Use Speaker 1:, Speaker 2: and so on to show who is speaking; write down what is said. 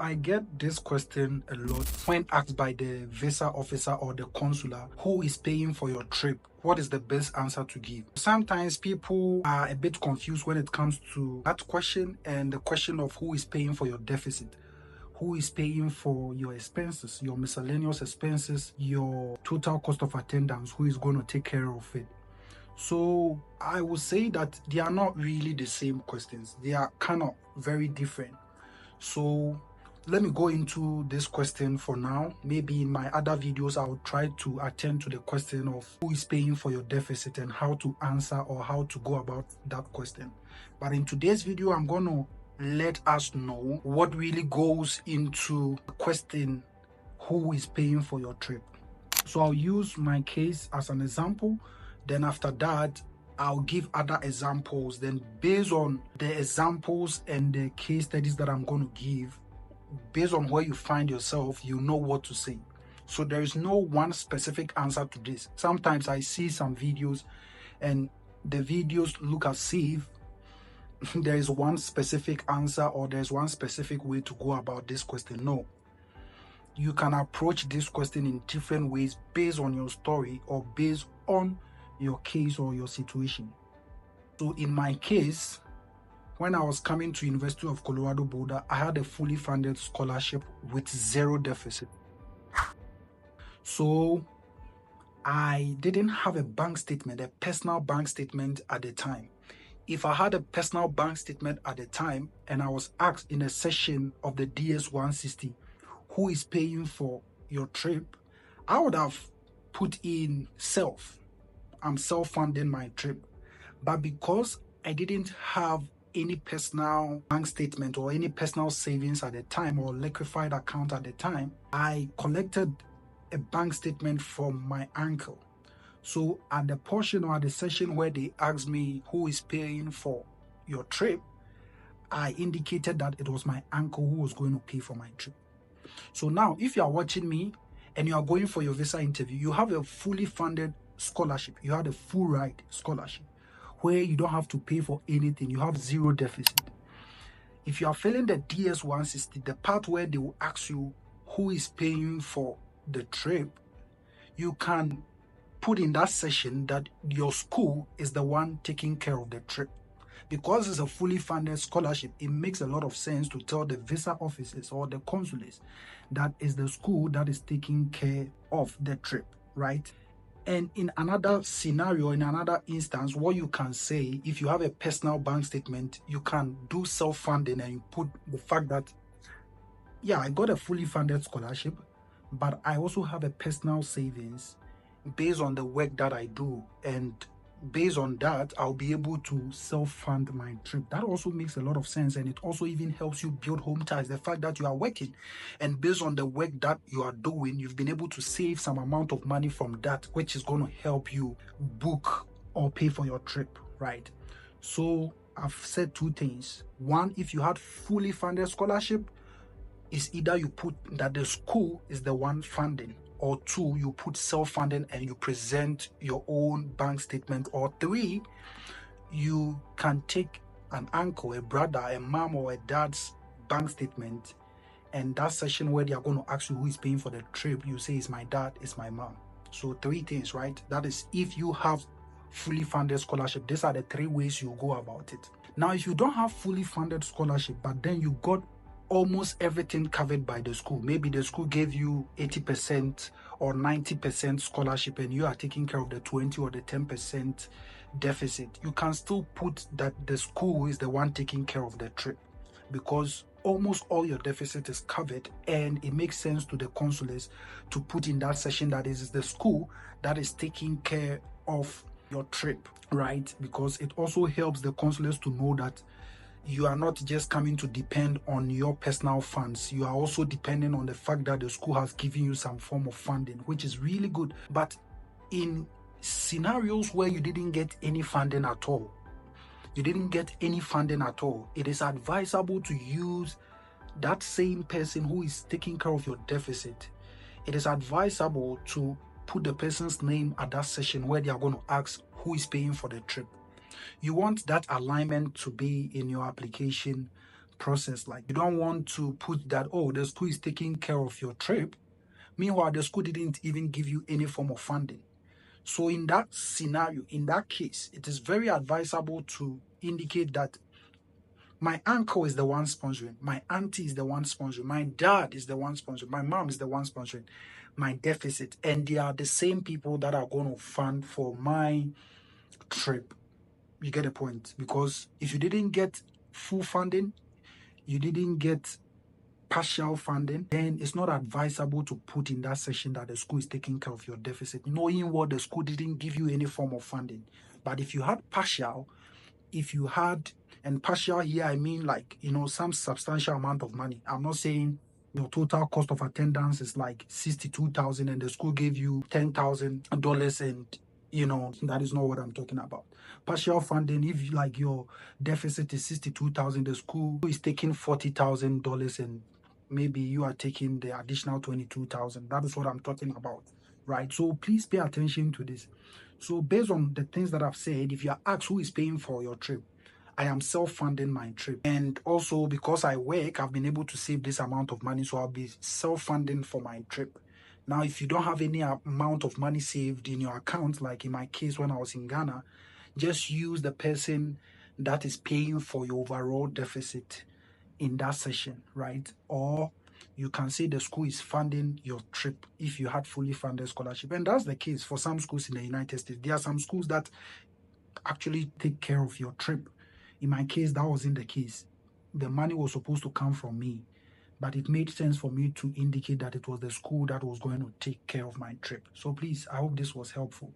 Speaker 1: I get this question a lot when asked by the visa officer or the consular, who is paying for your trip? What is the best answer to give? Sometimes people are a bit confused when it comes to that question and the question of who is paying for your deficit. Who is paying for your expenses, your miscellaneous expenses, your total cost of attendance? Who is going to take care of it? So I would say that they are not really the same questions. They are kind of very different. So let me go into this question for now. Maybe in my other videos, I'll try to attend to the question of who is paying for your deficit and how to answer or how to go about that question. But in today's video, I'm going to let us know what really goes into the question, who is paying for your trip. So I'll use my case as an example. Then after that, I'll give other examples. Then based on the examples and the case studies that I'm going to give, based on where you find yourself, you know what to say. So there is no one specific answer to this. Sometimes I see some videos and the videos look as if there is one specific answer or there's one specific way to go about this question. No. You can approach this question in different ways based on your story or based on your case or your situation. So in my case, when I was coming to University of Colorado Boulder, I had a fully funded scholarship with zero deficit. So I didn't have a bank statement, a personal bank statement at the time. If I had a personal bank statement at the time and I was asked in a session of the DS-160, who is paying for your trip, I would have put in self. I'm self-funding my trip. But because I didn't have any personal bank statement or any personal savings at the time or liquefied account at the time, I collected a bank statement from my uncle. So at the portion or at the session where they asked me who is paying for your trip, I indicated that it was my uncle who was going to pay for my trip. So now, if you are watching me and you are going for your visa interview, you have a fully funded scholarship. You have a full ride scholarship where you don't have to pay for anything. You have zero deficit. If you are failing the DS-160, the part where they will ask you who is paying for the trip, you can put in that session that your school is the one taking care of the trip. Because it's a fully funded scholarship, it makes a lot of sense to tell the visa offices or the consulates that is the school that is taking care of the trip, right? And in another scenario, in another instance, what you can say, if you have a personal bank statement, you can do self-funding and you put the fact that, yeah, I got a fully funded scholarship, but I also have a personal savings based on the work that I do, and based on that, I'll be able to self-fund my trip. That also makes a lot of sense, and it also even helps you build home ties. The fact that you are working, and based on the work that you are doing, you've been able to save some amount of money from that, which is going to help you book or pay for your trip, right? So I've said two things. One, if you had fully funded scholarship, is either you put that the school is the one funding, or two, you put self-funding and you present your own bank statement, or three, you can take an uncle, a brother, a mom, or a dad's bank statement, and that session where they are going to ask you who is paying for the trip, you say it's my dad, it's my mom. So three things, right? That is if you have fully funded scholarship. These are the three ways you go about it. Now, if you don't have fully funded scholarship, but then you got almost everything covered by the school. Maybe the school gave you 80% or 90% scholarship and you are taking care of the 20 or the 10% deficit. You can still put that the school is the one taking care of the trip, because almost all your deficit is covered, and it makes sense to the consulates to put in that session that is the school that is taking care of your trip, right? Because it also helps the consulates to know that you are not just coming to depend on your personal funds. You are also depending on the fact that the school has given you some form of funding, which is really good. But in scenarios where you didn't get any funding at all, it is advisable to use that same person who is taking care of your deficit. It is advisable to put the person's name at that session where they are going to ask who is paying for the trip. You want that alignment to be in your application process. Like, you don't want to put that, oh, the school is taking care of your trip. Meanwhile, the school didn't even give you any form of funding. So in that scenario, in that case, it is very advisable to indicate that my uncle is the one sponsoring, my auntie is the one sponsoring, my dad is the one sponsoring, my mom is the one sponsoring my deficit. And they are the same people that are going to fund for my trip. You get the point? Because if you didn't get full funding, you didn't get partial funding, then it's not advisable to put in that section that the school is taking care of your deficit, knowing what the school didn't give you any form of funding. But if you had partial, and partial here, I mean, like, some substantial amount of money. I'm not saying your total cost of attendance is like $62,000 and the school gave you $10,000, and that is not what I'm talking about. Partial funding, if like your deficit is $62,000, the school is taking $40,000 and maybe you are taking the additional $22,000. That is what I'm talking about, right? So please pay attention to this. So based on the things that I've said, if you are asked who is paying for your trip, I am self-funding my trip. And also because I work, I've been able to save this amount of money, so I'll be self-funding for my trip. Now, if you don't have any amount of money saved in your account, like in my case when I was in Ghana, just use the person that is paying for your overall deficit in that session, right? Or you can say the school is funding your trip if you had fully funded scholarship. And that's the case for some schools in the United States. There are some schools that actually take care of your trip. In my case, that wasn't the case. The money was supposed to come from me, but it made sense for me to indicate that it was the school that was going to take care of my trip. So please, I hope this was helpful.